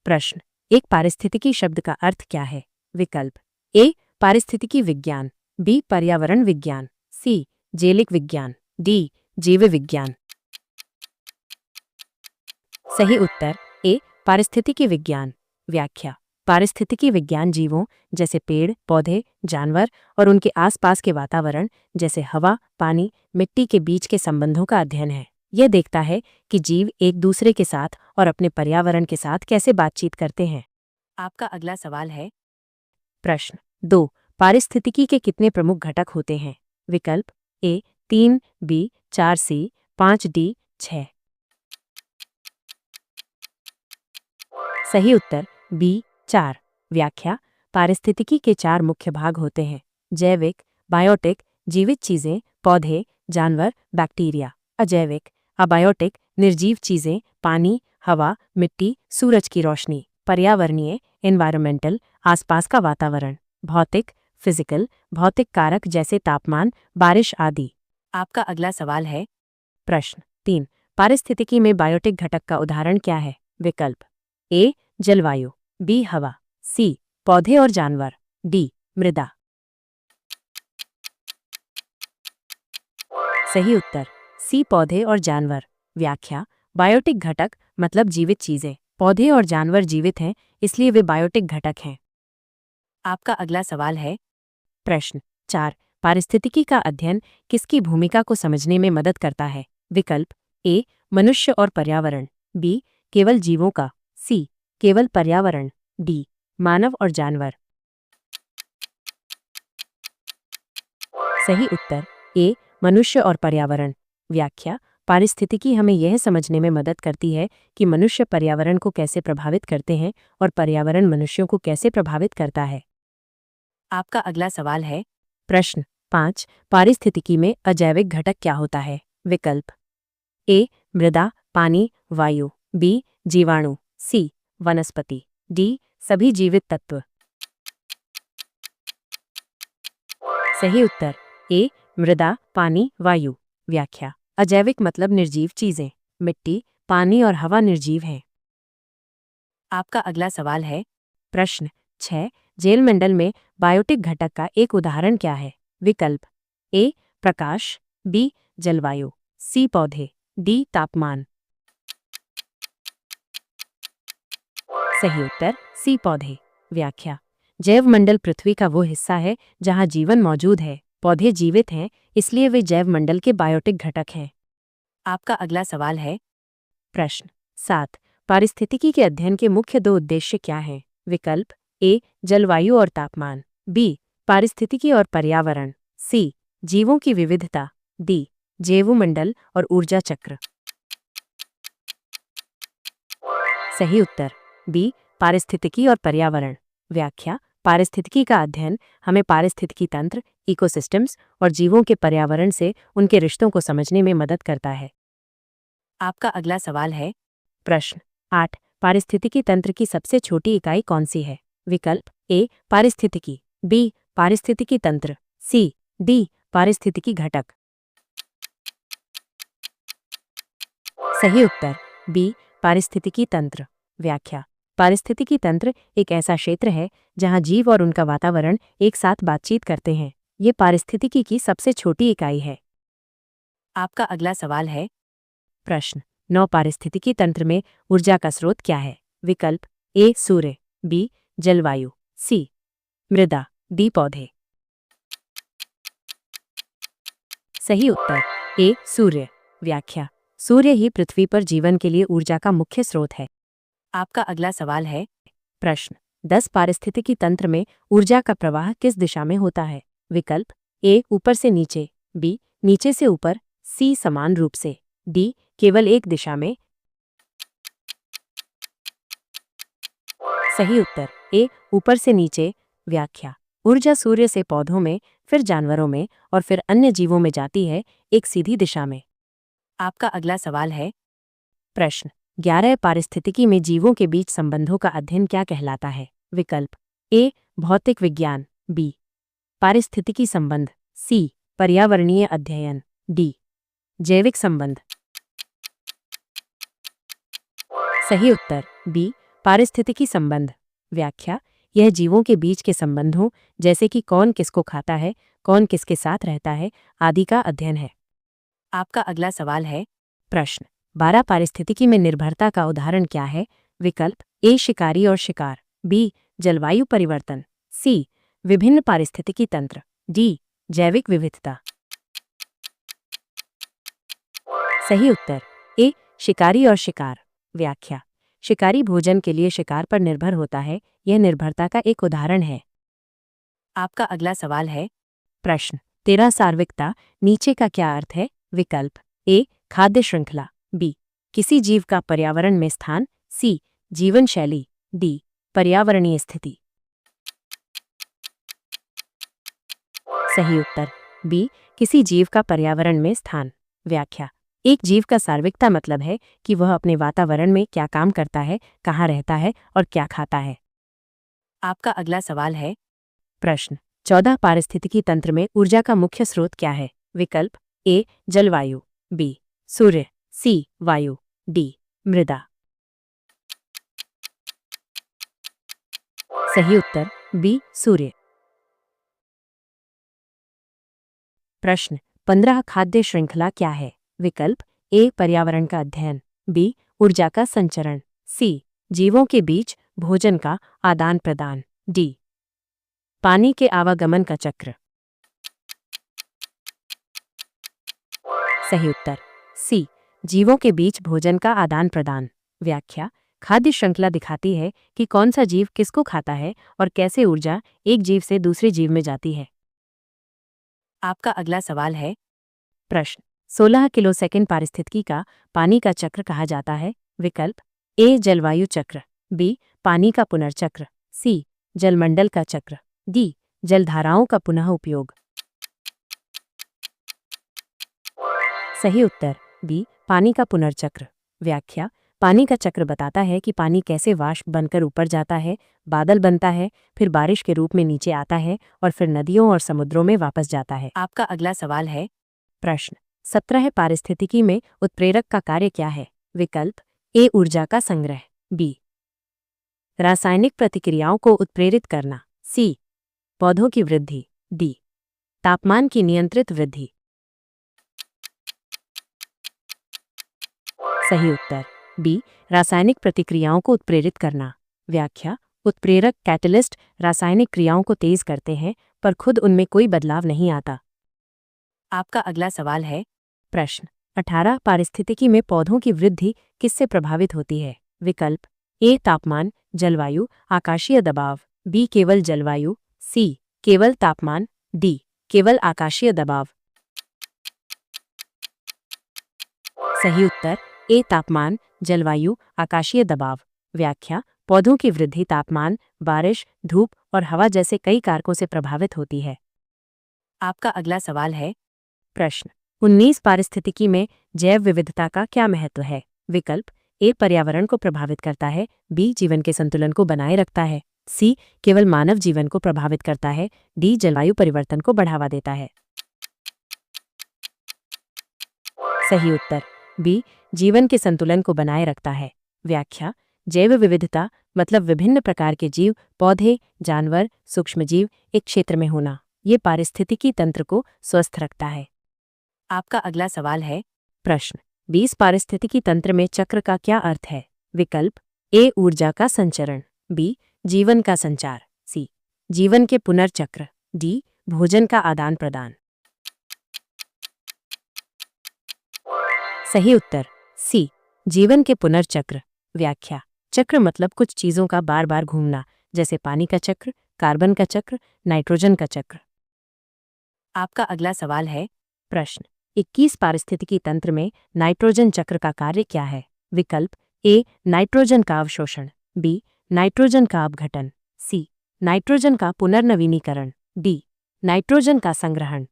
प्रश्न। एक पारिस्थितिकी शब्द का अर्थ क्या है? विकल्प ए पारिस्थितिकी विज्ञान, बी पर्यावरण विज्ञान, सी जैविक विज्ञान, डी जीव विज्ञान। सही उत्तर ए पारिस्थितिकी विज्ञान। व्याख्या। पारिस्थितिकी विज्ञान जीवों जैसे पेड़ पौधे जानवर और उनके आसपास के वातावरण जैसे हवा पानी मिट्टी के बीच के संबंधों का अध्ययन है। यह देखता है कि जीव एक दूसरे के साथ और अपने पर्यावरण के साथ कैसे बातचीत करते हैं। आपका अगला सवाल है। प्रश्न 2। पारिस्थितिकी के कितने प्रमुख घटक होते हैं? विकल्प ए 3, बी 4, सी 5, डी 6। सही उत्तर बी 4। व्याख्या। पारिस्थितिकी के 4 मुख्य भाग होते हैं: जैविक, बायोटिक, जीवित चीजें, पौधे, जानवर, बैक्टीरिया। अजैविक, अबायोटिक, निर्जीव चीजें, पानी, हवा, मिट्टी, सूरज की रोशनी। पर्यावरणीय, एनवायरमेंटल, आसपास का वातावरण। भौतिक, फिजिकल, भौतिक कारक जैसे तापमान, बारिश आदि। आपका अगला सवाल है। प्रश्न 3। पारिस्थितिकी में बायोटिक घटक का उदाहरण क्या है? विकल्प ए जलवायु, बी हवा, सी पौधे और जानवर, डी मृदा। सही उत्तर सी पौधे और जानवर। व्याख्या। बायोटिक घटक मतलब जीवित चीजें। पौधे और जानवर जीवित हैं इसलिए वे बायोटिक घटक हैं। आपका अगला सवाल है। प्रश्न 4। पारिस्थितिकी का अध्ययन किसकी भूमिका को समझने में मदद करता है? विकल्प ए मनुष्य और पर्यावरण, बी केवल जीवों का, सी केवल पर्यावरण, डी मानव और जानवर। सही उत्तर ए मनुष्य और पर्यावरण। व्याख्या। पारिस्थितिकी हमें यह समझने में मदद करती है कि मनुष्य पर्यावरण को कैसे प्रभावित करते हैं और पर्यावरण मनुष्यों को कैसे प्रभावित करता है। आपका अगला सवाल है। प्रश्न 5। पारिस्थितिकी में अजैविक घटक क्या होता है? विकल्प ए मृदा पानी वायु, बी जीवाणु, सी वनस्पति, डी सभी जीवित तत्व। सही उत्तर ए मृदा पानी वायु। व्याख्या। अजैविक मतलब निर्जीव चीजें। मिट्टी पानी और हवा निर्जीव हैं। आपका अगला सवाल है। प्रश्न 6। जैवमंडल में बायोटिक घटक का एक उदाहरण क्या है? विकल्प ए प्रकाश, बी जलवायु, सी पौधे, डी तापमान। सही उत्तर सी पौधे। व्याख्या। जैवमंडल पृथ्वी का वो हिस्सा है जहां जीवन मौजूद है। पौधे जीवित हैं इसलिए वे जैवमंडल के बायोटिक घटक हैं। आपका अगला सवाल है। प्रश्न 7। पारिस्थितिकी के अध्ययन के मुख्य 2 उद्देश्य क्या हैं? विकल्प ए जलवायु और तापमान, बी पारिस्थितिकी और पर्यावरण, सी जीवों की विविधता, डी जैवमंडल और ऊर्जा चक्र। सही उत्तर बी पारिस्थितिकी और पर्यावरण। व्याख्या। पारिस्थितिकी का अध्ययन हमें पारिस्थितिकी तंत्र इकोसिस्टम्स और जीवों के पर्यावरण से उनके रिश्तों को समझने में मदद करता है। आपका अगला सवाल है। प्रश्न 8। पारिस्थितिकी तंत्र की सबसे छोटी इकाई कौन सी है? विकल्प ए पारिस्थितिकी, बी पारिस्थितिकी तंत्र, सी डी पारिस्थितिकी घटक। सही उत्तर बी पारिस्थितिकी तंत्र। व्याख्या। पारिस्थितिकी तंत्र एक ऐसा क्षेत्र है जहां जीव और उनका वातावरण एक साथ बातचीत करते हैं। ये पारिस्थितिकी की सबसे छोटी इकाई है। आपका अगला सवाल है। प्रश्न 9। पारिस्थितिकी तंत्र में ऊर्जा का स्रोत क्या है? विकल्प ए सूर्य, बी जलवायु, सी मृदा, डी पौधे। सही उत्तर ए सूर्य। व्याख्या। सूर्य ही पृथ्वी पर जीवन के लिए ऊर्जा का मुख्य स्रोत है। आपका अगला सवाल है। प्रश्न 10। पारिस्थितिकी तंत्र में ऊर्जा का प्रवाह किस दिशा में होता है? विकल्प ए ऊपर से नीचे, बी नीचे से ऊपर, सी समान रूप से, डी केवल एक दिशा में। सही उत्तर ए ऊपर से नीचे। व्याख्या। ऊर्जा सूर्य से पौधों में, फिर जानवरों में और फिर अन्य जीवों में जाती है एक सीधी दिशा में। आपका अगला सवाल है। प्रश्न 11। पारिस्थितिकी में जीवों के बीच संबंधों का अध्ययन क्या कहलाता है? विकल्प ए भौतिक विज्ञान, बी पारिस्थितिकी संबंध, सी पर्यावरणीय अध्ययन, डी जैविक संबंध। सही उत्तर बी पारिस्थितिकी संबंध। व्याख्या, यह जीवों के बीच के संबंधों जैसे कि कौन किसको खाता है, कौन किसके साथ रहता है आदि का अध्ययन है। आपका अगला सवाल है प्रश्न 12 पारिस्थितिकी में निर्भरता का उदाहरण क्या है? विकल्प ए शिकारी और शिकार, बी जलवायु परिवर्तन, सी विभिन्न पारिस्थितिकी तंत्र, डी जैविक विविधता। सही उत्तर ए शिकारी और शिकार। व्याख्या, शिकारी भोजन के लिए शिकार पर निर्भर होता है, यह निर्भरता का एक उदाहरण है। आपका अगला सवाल है प्रश्न 13 सार्विकता नीचे का क्या अर्थ है? विकल्प ए खाद्य श्रृंखला, बी किसी जीव का पर्यावरण में स्थान, सी जीवन शैली, डी पर्यावरणीय स्थिति। सही उत्तर बी किसी जीव का पर्यावरण में स्थान। व्याख्या, एक जीव का सार्विकता मतलब है कि वह अपने वातावरण में क्या काम करता है, कहाँ रहता है और क्या खाता है। आपका अगला सवाल है प्रश्न 14 पारिस्थितिकी तंत्र में ऊर्जा का मुख्य स्रोत क्या है? विकल्प ए जलवायु, बी सूर्य, सी वायु, डी मृदा। सही उत्तर बी सूर्य। प्रश्न 15 खाद्य श्रृंखला क्या है? विकल्प ए पर्यावरण का अध्ययन, बी ऊर्जा का संचरण, सी जीवों के बीच भोजन का आदान प्रदान, डी पानी के आवागमन का चक्र। सही उत्तर सी जीवों के बीच भोजन का आदान प्रदान। व्याख्या, खाद्य श्रृंखला दिखाती है कि कौन सा जीव किसको खाता है और कैसे ऊर्जा एक जीव से दूसरे जीव में जाती है। आपका अगला सवाल है प्रश्न 16 किलोसेकंड पारिस्थितिकी का पानी का चक्र कहा जाता है? विकल्प ए जलवायु चक्र, बी पानी का पुनर्चक्र, सी जलमंडल का चक्र, डी जलधाराओं का पुनः उपयोग। सही उत्तर बी पानी का पुनर्चक्र। व्याख्या, पानी का चक्र बताता है कि पानी कैसे वाष्प बनकर ऊपर जाता है, बादल बनता है, फिर बारिश के रूप में नीचे आता है और फिर नदियों और समुद्रों में वापस जाता है। आपका अगला सवाल है प्रश्न 17 पारिस्थितिकी में उत्प्रेरक का कार्य क्या है? विकल्प ए ऊर्जा का संग्रह, बी रासायनिक प्रतिक्रियाओं को उत्प्रेरित करना, सी पौधों की वृद्धि, डी तापमान की नियंत्रित वृद्धि। सही उत्तर बी रासायनिक प्रतिक्रियाओं को उत्प्रेरित करना। व्याख्या, उत्प्रेरक कैटलिस्ट रासायनिक क्रियाओं को तेज करते हैं पर खुद उनमें कोई बदलाव नहीं आता। आपका अगला सवाल है प्रश्न 18 पारिस्थितिकी में पौधों की वृद्धि किससे प्रभावित होती है? विकल्प ए तापमान, जलवायु, आकाशीय दबाव, बी केवल जलवायु, सी केवल तापमान, डी केवल आकाशीय दबाव। सही उत्तर ए तापमान, जलवायु, आकाशीय दबाव। व्याख्या, पौधों की वृद्धि तापमान, बारिश, धूप और हवा जैसे कई कारकों से प्रभावित होती है। आपका अगला सवाल है प्रश्न 19 पारिस्थितिकी में जैव विविधता का क्या महत्व है? विकल्प ए पर्यावरण को प्रभावित करता है, बी जीवन के संतुलन को बनाए रखता है, सी केवल मानव जीवन को प्रभावित करता है, डी जलवायु परिवर्तन को बढ़ावा देता है। सही उत्तर बी जीवन के संतुलन को बनाए रखता है। व्याख्या, जैव विविधता मतलब विभिन्न प्रकार के जीव, पौधे, जानवर, सूक्ष्मजीव एक क्षेत्र में होना। ये पारिस्थितिकी तंत्र को स्वस्थ रखता है। आपका अगला सवाल है प्रश्न 20 पारिस्थितिकी तंत्र में चक्र का क्या अर्थ है? विकल्प ए ऊर्जा का संचरण, बी जीवन का संचार, सी जीवन के पुनर्चक्र, डी भोजन का आदान प्रदान। सही उत्तर सी जीवन के पुनर्चक्र। व्याख्या, चक्र मतलब कुछ चीजों का बार बार घूमना, जैसे पानी का चक्र, कार्बन का चक्र, नाइट्रोजन का चक्र। आपका अगला सवाल है प्रश्न 21 पारिस्थितिकी तंत्र में नाइट्रोजन चक्र का कार्य क्या है? विकल्प ए नाइट्रोजन का अवशोषण, बी नाइट्रोजन का अपघटन, सी नाइट्रोजन का पुनर्नवीनीकरण, डी नाइट्रोजन का संग्रहण।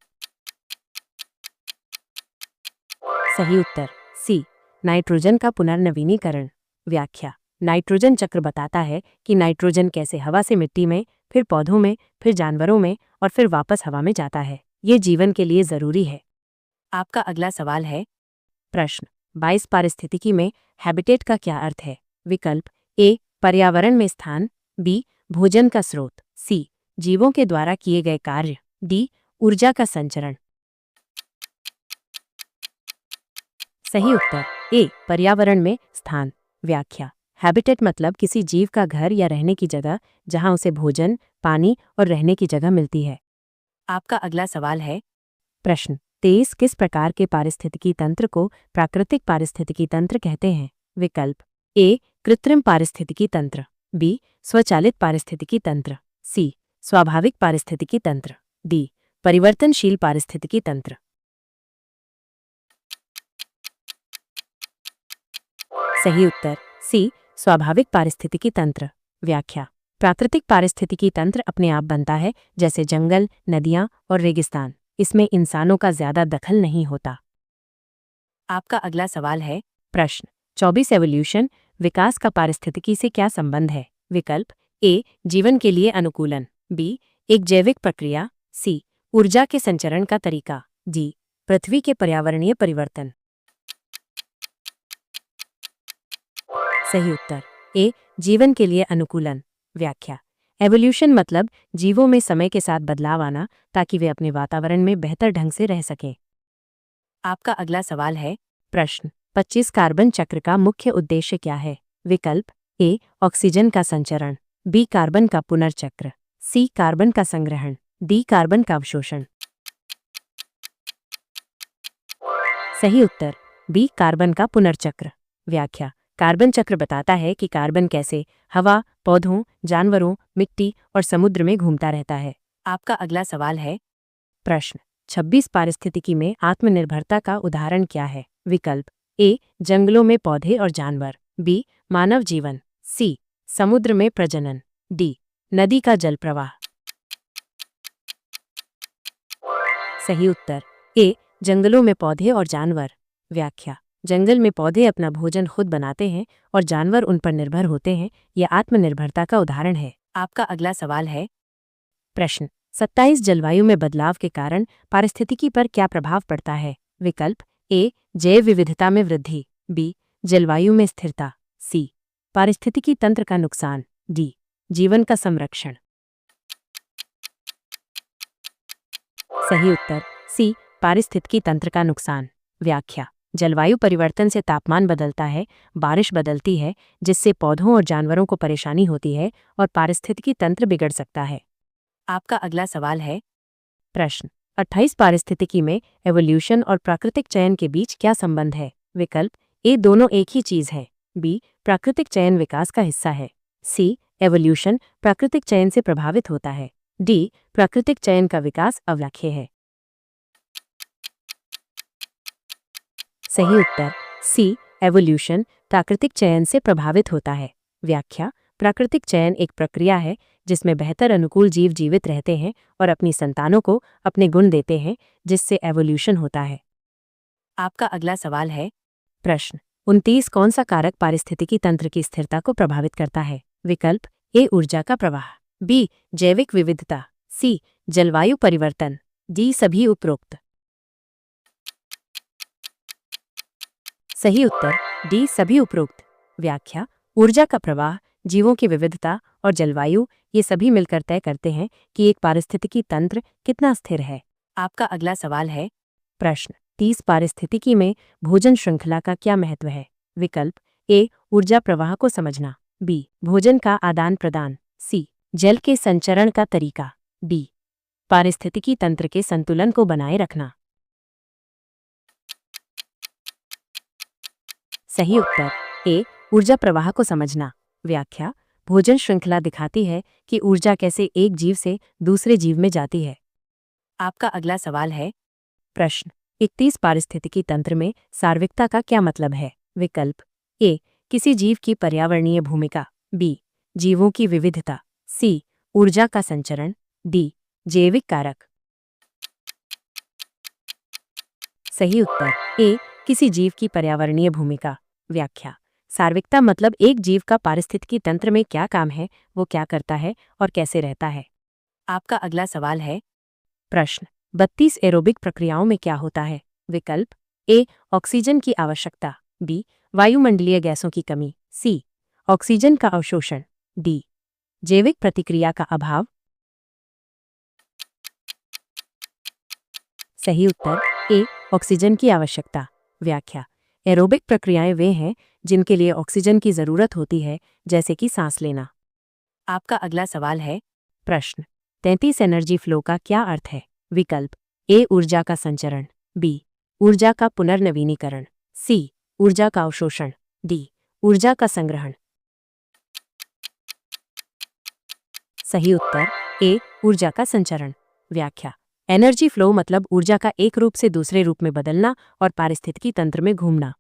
सही उत्तर सी नाइट्रोजन का पुनर्नवीनीकरण। व्याख्या, नाइट्रोजन चक्र बताता है कि नाइट्रोजन कैसे हवा से मिट्टी में, फिर पौधों में, फिर जानवरों में और फिर वापस हवा में जाता है। ये जीवन के लिए जरूरी है। आपका अगला सवाल है प्रश्न 22 पारिस्थितिकी में हैबिटेट का क्या अर्थ है? विकल्प ए पर्यावरण में स्थान, बी भोजन का स्रोत, सी जीवों के द्वारा किए गए कार्य, डी ऊर्जा का संचरण। सही उत्तर ए पर्यावरण में स्थान। व्याख्या, हैबिटेट मतलब किसी जीव का घर या रहने की जगह जहां उसे भोजन, पानी और रहने की जगह मिलती है। आपका अगला सवाल है प्रश्न 23 किस प्रकार के पारिस्थितिकी तंत्र को प्राकृतिक पारिस्थितिकी तंत्र कहते हैं? विकल्प ए कृत्रिम पारिस्थितिकी तंत्र, बी स्वचालित पारिस्थितिकी तंत्र, सी स्वाभाविक पारिस्थितिकी तंत्र, डी परिवर्तनशील पारिस्थितिकी तंत्र। सही उत्तर सी स्वाभाविक पारिस्थितिकी तंत्र। व्याख्या, प्राकृतिक पारिस्थितिकी तंत्र अपने आप बनता है, जैसे जंगल, नदियां और रेगिस्तान। इसमें इंसानों का ज्यादा दखल नहीं होता। आपका अगला सवाल है प्रश्न 24 एवोल्यूशन विकास का पारिस्थितिकी से क्या संबंध है? विकल्प ए जीवन के लिए अनुकूलन, बी एक जैविक प्रक्रिया, सी ऊर्जा के संचरण का तरीका, डी पृथ्वी के पर्यावरणीय परिवर्तन। सही उत्तर ए जीवन के लिए अनुकूलन। व्याख्या, एवोल्यूशन मतलब जीवों में समय के साथ बदलाव आना ताकि वे अपने वातावरण में बेहतर ढंग से रह सकें। आपका अगला सवाल है प्रश्न 25 कार्बन चक्र का मुख्य उद्देश्य क्या है? विकल्प ए ऑक्सीजन का संचरण, बी कार्बन का पुनर्चक्र, सी कार्बन का संग्रहण, डी कार्बन का अवशोषण। सही उत्तर बी कार्बन का पुनर्चक्र। व्याख्या, कार्बन चक्र बताता है कि कार्बन कैसे हवा, पौधों, जानवरों, मिट्टी और समुद्र में घूमता रहता है। आपका अगला सवाल है प्रश्न 26 पारिस्थितिकी में आत्मनिर्भरता का उदाहरण क्या है? विकल्प ए जंगलों में पौधे और जानवर, बी मानव जीवन, सी समुद्र में प्रजनन, डी नदी का जल प्रवाह। सही उत्तर ए जंगलों में पौधे और जानवर। व्याख्या, जंगल में पौधे अपना भोजन खुद बनाते हैं और जानवर उन पर निर्भर होते हैं। यह आत्मनिर्भरता का उदाहरण है। आपका अगला सवाल है प्रश्न 27 जलवायु में बदलाव के कारण पारिस्थितिकी पर क्या प्रभाव पड़ता है? विकल्प ए जैव विविधता में वृद्धि, बी जलवायु में स्थिरता, सी पारिस्थितिकी तंत्र का नुकसान, डी जीवन का संरक्षण। सही उत्तर सी पारिस्थितिकी तंत्र का नुकसान। व्याख्या, जलवायु परिवर्तन से तापमान बदलता है, बारिश बदलती है, जिससे पौधों और जानवरों को परेशानी होती है और पारिस्थितिकी तंत्र बिगड़ सकता है। आपका अगला सवाल है प्रश्न 28 पारिस्थितिकी में एवोल्यूशन और प्राकृतिक चयन के बीच क्या संबंध है? विकल्प ए दोनों एक ही चीज है, बी प्राकृतिक चयन विकास का हिस्सा है, सी एवोल्यूशन प्राकृतिक चयन से प्रभावित होता है, डी प्राकृतिक चयन का विकास अव्याख्य है। सही उत्तर सी एवोल्यूशन प्राकृतिक चयन से प्रभावित होता है। व्याख्या, प्राकृतिक चयन एक प्रक्रिया है जिसमें बेहतर अनुकूल जीव जीवित रहते हैं और अपनी संतानों को अपने गुण देते हैं, जिससे एवोल्यूशन होता है। आपका अगला सवाल है प्रश्न 29 कौन सा कारक पारिस्थितिकी तंत्र की स्थिरता को प्रभावित करता है? विकल्प ए ऊर्जा का प्रवाह, बी जैविक विविधता, सी जलवायु परिवर्तन, डी सभी उपरोक्त। सही उत्तर डी सभी उपरोक्त। व्याख्या, ऊर्जा का प्रवाह, जीवों की विविधता और जलवायु ये सभी मिलकर तय करते हैं कि एक पारिस्थितिकी तंत्र कितना स्थिर है। आपका अगला सवाल है प्रश्न 30 पारिस्थितिकी में भोजन श्रृंखला का क्या महत्व है? विकल्प ए ऊर्जा प्रवाह को समझना, बी भोजन का आदान प्रदान, सी जल के संचरण का तरीका, डी पारिस्थितिकी तंत्र के संतुलन को बनाए रखना। सही उत्तर ए ऊर्जा प्रवाह को समझना। व्याख्या, भोजन श्रृंखला दिखाती है कि ऊर्जा कैसे एक जीव से दूसरे जीव में जाती है। आपका अगला सवाल है प्रश्न 31 पारिस्थितिकी तंत्र में सार्विकता का क्या मतलब है? विकल्प ए किसी जीव की पर्यावरणीय भूमिका, बी जीवों की विविधता, सी ऊर्जा का संचरण, डी जैविक कारक। सही उत्तर ए किसी जीव की पर्यावरणीय भूमिका। व्याख्या, सार्विकता मतलब एक जीव का पारिस्थितिकी तंत्र में क्या काम है, वो क्या करता है और कैसे रहता है। आपका अगला सवाल है प्रश्न 32 एरोबिक प्रक्रियाओं में क्या होता है? विकल्प ए ऑक्सीजन की आवश्यकता, बी वायुमंडलीय गैसों की कमी, सी ऑक्सीजन का अवशोषण। डी जैविक प्रतिक्रिया का अभाव। सही उत्तर ए ऑक्सीजन की आवश्यकता। व्याख्या एरोबिक प्रक्रियाएं वे हैं जिनके लिए ऑक्सीजन की जरूरत होती है, जैसे कि सांस लेना। आपका अगला सवाल है प्रश्न 33 एनर्जी फ्लो का क्या अर्थ है? विकल्प ए ऊर्जा का संचरण, बी ऊर्जा का पुनर्नवीनीकरण, सी ऊर्जा का अवशोषण, डी ऊर्जा का संग्रहण। सही उत्तर ए ऊर्जा का संचरण। व्याख्या एनर्जी फ्लो मतलब ऊर्जा का एक रूप से दूसरे रूप में बदलना और पारिस्थितिकी तंत्र में घूमना।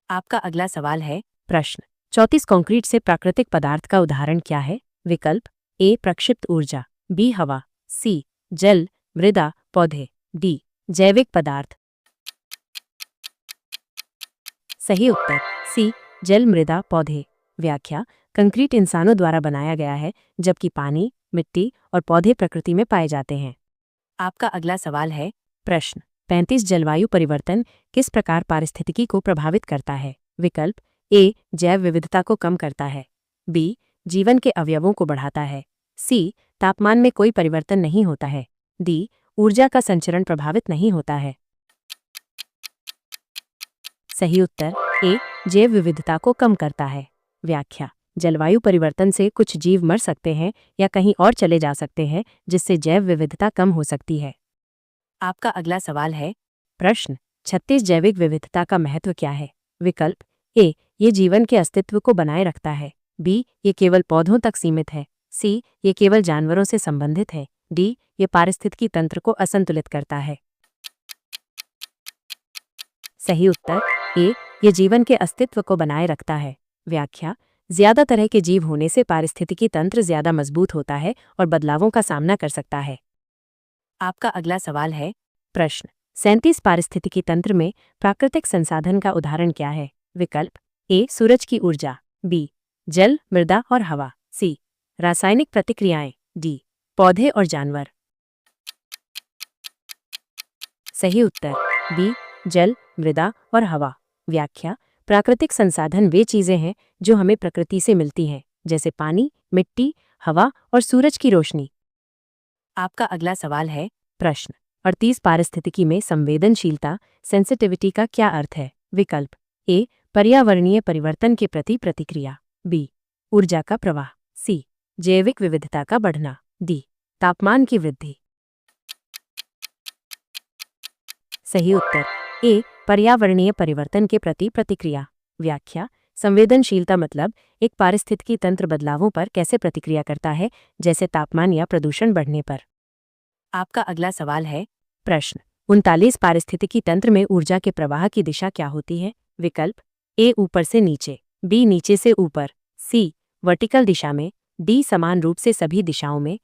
आपका अगला सवाल है प्रश्न 34 कंक्रीट से प्राकृतिक पदार्थ का उदाहरण क्या है? विकल्प ए प्रक्षिप्त ऊर्जा, बी हवा, सी जल मृदा पौधे, डी जैविक पदार्थ। सही उत्तर सी जल मृदा पौधे। व्याख्या कंक्रीट इंसानों द्वारा बनाया गया है, जबकि पानी मिट्टी और पौधे प्रकृति में पाए जाते हैं। आपका अगला सवाल है प्रश्न 35 जलवायु परिवर्तन किस प्रकार पारिस्थितिकी को प्रभावित करता है? विकल्प ए जैव विविधता को कम करता है, बी जीवन के अवयवों को बढ़ाता है, सी तापमान में कोई परिवर्तन नहीं होता है, डी ऊर्जा का संचरण प्रभावित नहीं होता है। सही उत्तर ए जैव विविधता को कम करता है। व्याख्या जलवायु परिवर्तन से कुछ जीव मर सकते हैं या कहीं और चले जा सकते हैं, जिससे जैव विविधता कम हो सकती है। आपका अगला सवाल है प्रश्न 36 जैविक विविधता का महत्व क्या है? विकल्प ए ये जीवन के अस्तित्व को बनाए रखता है, बी ये केवल पौधों तक सीमित है, सी ये केवल जानवरों से संबंधित है, डी ये पारिस्थितिकी तंत्र को असंतुलित करता है। सही उत्तर ए ये जीवन के अस्तित्व को बनाए रखता है। व्याख्या ज्यादा तरह के जीव होने से पारिस्थितिकी तंत्र ज्यादा मजबूत होता है और बदलावों का सामना कर सकता है। आपका अगला सवाल है प्रश्न 37 पारिस्थितिकी तंत्र में प्राकृतिक संसाधन का उदाहरण क्या है? विकल्प ए सूरज की ऊर्जा, बी जल मृदा और हवा, सी रासायनिक प्रतिक्रियाएं, डी पौधे और जानवर। सही उत्तर बी जल मृदा और हवा। व्याख्या प्राकृतिक संसाधन वे चीजें हैं जो हमें प्रकृति से मिलती हैं, जैसे पानी मिट्टी हवा और सूरज की रोशनी। आपका अगला सवाल है प्रश्न 38 पारिस्थितिकी में संवेदनशीलता सेंसिटिविटी का क्या अर्थ है? विकल्प ए पर्यावरणीय परिवर्तन के प्रति प्रतिक्रिया, बी ऊर्जा का प्रवाह, सी जैविक विविधता का बढ़ना, डी तापमान की वृद्धि। सही उत्तर ए पर्यावरणीय परिवर्तन के प्रति प्रतिक्रिया। व्याख्या संवेदनशीलता मतलब एक पारिस्थितिकी तंत्र बदलावों पर कैसे प्रतिक्रिया करता है, जैसे तापमान या प्रदूषण बढ़ने पर। आपका अगला सवाल है प्रश्न 39 पारिस्थितिकी तंत्र में ऊर्जा के प्रवाह की दिशा क्या होती है? विकल्प ए ऊपर से नीचे, बी नीचे से ऊपर, सी वर्टिकल दिशा में, डी समान रूप से सभी दिशाओं में।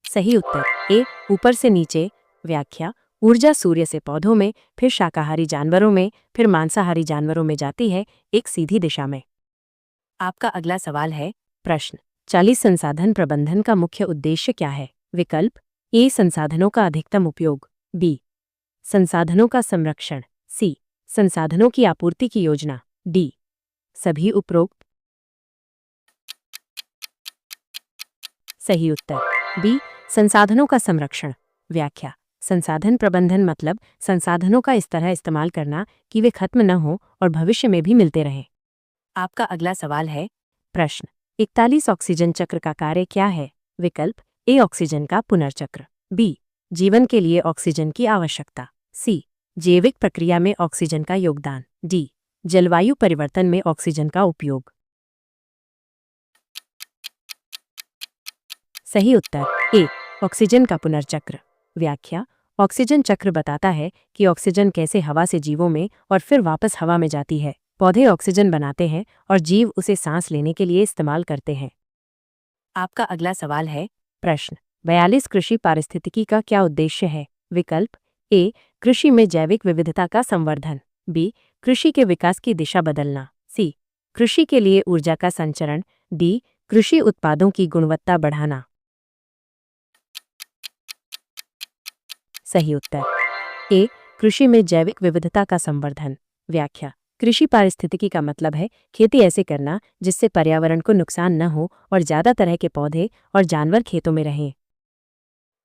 सही उत्तर ए ऊपर से नीचे। व्याख्या ऊर्जा सूर्य से पौधों में, फिर शाकाहारी जानवरों में, फिर मांसाहारी जानवरों में जाती है, एक सीधी दिशा में। आपका अगला सवाल है प्रश्न 40 संसाधन प्रबंधन का मुख्य उद्देश्य क्या है? विकल्प ए संसाधनों का अधिकतम उपयोग, बी संसाधनों का संरक्षण, सी संसाधनों की आपूर्ति की योजना, डी सभी उपरोक्त। सही उत्तर बी संसाधनों का संरक्षण। व्याख्या संसाधन प्रबंधन मतलब संसाधनों का इस तरह इस्तेमाल करना कि वे खत्म न हो और भविष्य में भी मिलते रहें। आपका अगला सवाल है प्रश्न 41 ऑक्सीजन चक्र का कार्य क्या है? विकल्प ए ऑक्सीजन का पुनर्चक्र, बी जीवन के लिए ऑक्सीजन की आवश्यकता, सी जैविक प्रक्रिया में ऑक्सीजन का योगदान, डी जलवायु परिवर्तन में ऑक्सीजन का उपयोग। सही उत्तर ए ऑक्सीजन का पुनर्चक्र। व्याख्या ऑक्सीजन चक्र बताता है कि ऑक्सीजन कैसे हवा से जीवों में और फिर वापस हवा में जाती है। पौधे ऑक्सीजन बनाते हैं और जीव उसे सांस लेने के लिए इस्तेमाल करते हैं। आपका अगला सवाल है प्रश्न 42 कृषि पारिस्थितिकी का क्या उद्देश्य है? विकल्प ए कृषि में जैविक विविधता का संवर्धन, बी कृषि के विकास की दिशा बदलना, सी कृषि के लिए ऊर्जा का संचरण, डी कृषि उत्पादों की गुणवत्ता बढ़ाना। सही उत्तर ए कृषि में जैविक विविधता का संवर्धन। व्याख्या कृषि पारिस्थितिकी का मतलब है खेती ऐसे करना जिससे पर्यावरण को नुकसान न हो और ज़्यादा तरह के पौधे और जानवर खेतों में रहें।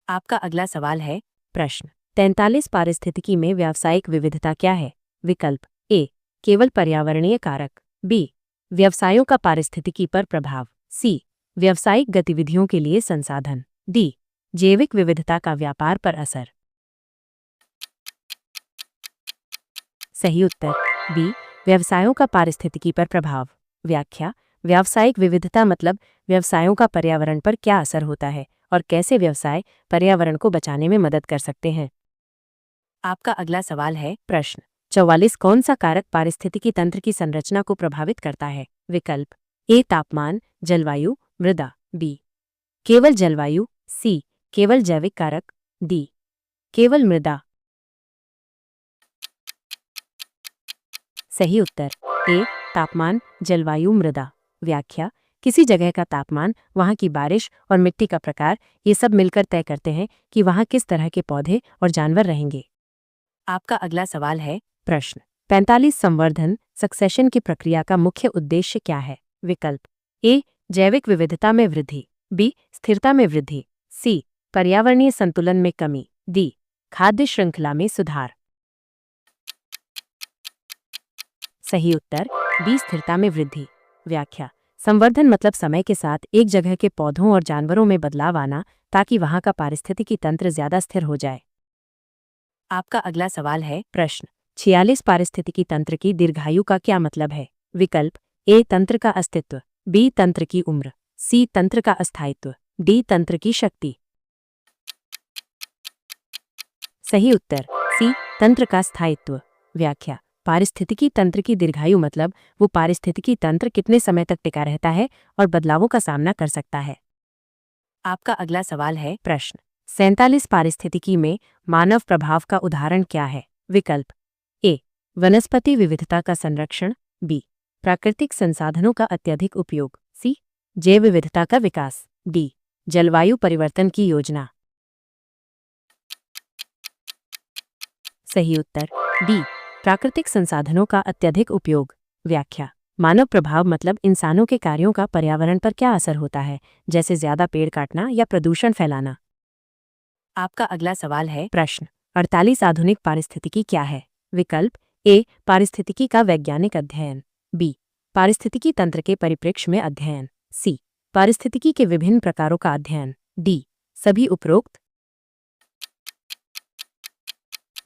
आपका अगला सवाल है प्रश्न 43 पारिस्थितिकी में व्यावसायिक विविधता क्या है? विकल्प ए केवल पर्यावरणीय कारक, बी व्यवसायों का पारिस्थितिकी पर प्रभाव, सी व्यावसायिक गतिविधियों के लिए संसाधन, डी जैविक विविधता का व्यापार पर असर। सही उत्तर बी व्यवसायों का पारिस्थितिकी पर प्रभाव। व्याख्या व्यावसायिक विविधता मतलब व्यवसायों का पर्यावरण पर क्या असर होता है और कैसे व्यवसाय पर्यावरण को बचाने में मदद कर सकते हैं। आपका अगला सवाल है प्रश्न 44 कौन सा कारक पारिस्थितिकी तंत्र की संरचना को प्रभावित करता है? विकल्प ए तापमान, जलवायु, मृदा, बी केवल जलवायु, सी केवल जैविक कारक, डी केवल मृदा। सही उत्तर ए तापमान, जलवायु, मृदा। व्याख्या किसी जगह का तापमान, वहाँ की बारिश और मिट्टी का प्रकार ये सब मिलकर तय करते हैं कि वहाँ किस तरह के पौधे और जानवर रहेंगे। आपका अगला सवाल है प्रश्न 45 संवर्धन सक्सेशन की प्रक्रिया का मुख्य उद्देश्य क्या है? विकल्प ए जैविक विविधता में वृद्धि, बी स्थिरता में वृद्धि, सी पर्यावरणीय संतुलन में कमी, डी खाद्य श्रृंखला में सुधार। सही उत्तर बी स्थिरता में वृद्धि। व्याख्या संवर्धन मतलब समय के साथ एक जगह के पौधों और जानवरों में बदलाव आना ताकि वहां का पारिस्थितिकी तंत्र ज्यादा स्थिर हो जाए। आपका अगला सवाल है प्रश्न 46 पारिस्थितिकी तंत्र की दीर्घायु का क्या मतलब है? विकल्प ए तंत्र का अस्तित्व, बी तंत्र की उम्र, सी तंत्र का अस्थायित्व, डी तंत्र की शक्ति। सही उत्तर सी तंत्र का स्थायित्व। व्याख्या पारिस्थितिकी तंत्र की दीर्घायु मतलब वो पारिस्थितिकी तंत्र कितने समय तक टिका रहता है और बदलावों का सामना कर सकता है। आपका अगला सवाल है प्रश्न 47 पारिस्थितिकी में मानव प्रभाव का उदाहरण क्या है? विकल्प ए वनस्पति विविधता का संरक्षण, बी प्राकृतिक संसाधनों का अत्यधिक उपयोग, सी जैव विविधता का विकास, डी जलवायु परिवर्तन की योजना। सही उत्तर डी प्राकृतिक संसाधनों का अत्यधिक उपयोग। व्याख्या मानव प्रभाव मतलब इंसानों के कार्यों का पर्यावरण पर क्या असर होता है, जैसे ज्यादा पेड़ काटना या प्रदूषण फैलाना। आपका अगला सवाल है प्रश्न 48 आधुनिक पारिस्थितिकी क्या है? विकल्प ए पारिस्थितिकी का वैज्ञानिक अध्ययन, बी पारिस्थितिकी तंत्र के परिप्रेक्ष्य में अध्ययन, सी पारिस्थितिकी के विभिन्न प्रकारों का अध्ययन, डी सभी उपरोक्त।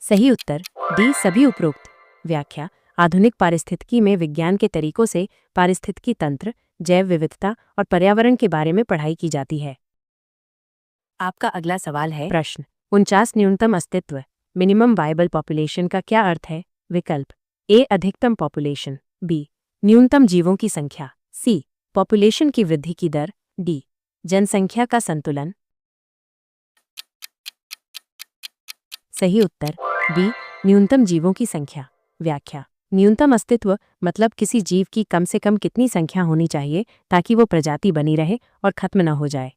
सही उत्तर डी सभी उपरोक्त। व्याख्या आधुनिक पारिस्थितिकी में विज्ञान के तरीकों से पारिस्थितिकी तंत्र, जैव विविधता और पर्यावरण के बारे में पढ़ाई की जाती है। आपका अगला सवाल है प्रश्न 49 न्यूनतम अस्तित्व मिनिमम वायबल पॉपुलेशन का क्या अर्थ है? विकल्प ए अधिकतम पॉपुलेशन, बी न्यूनतम जीवों की संख्या, सी पॉपुलेशन की वृद्धि की दर, डी जनसंख्या का संतुलन। सही उत्तर बी न्यूनतम जीवों की संख्या। व्याख्या न्यूनतम अस्तित्व मतलब किसी जीव की कम से कम कितनी संख्या होनी चाहिए ताकि वो प्रजाति बनी रहे और खत्म न हो जाए।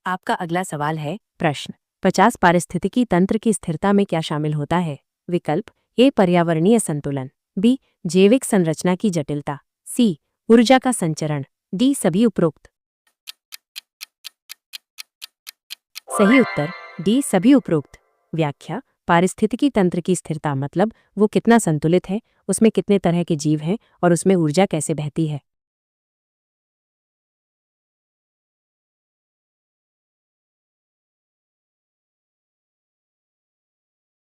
आपका अगला सवाल है प्रश्न 50 पारिस्थितिकी तंत्र की स्थिरता में क्या शामिल होता है? विकल्प ए पर्यावरणीय संतुलन, बी जैविक संरचना की जटिलता, सी ऊर्जा का संचरण, डी सभी उपरोक्त। सही उत्तर डी सभी उपरोक्त। व्याख्या पारिस्थितिकी तंत्र की स्थिरता मतलब वो कितना संतुलित है, उसमें कितने तरह के जीव हैं और उसमें ऊर्जा कैसे बहती है।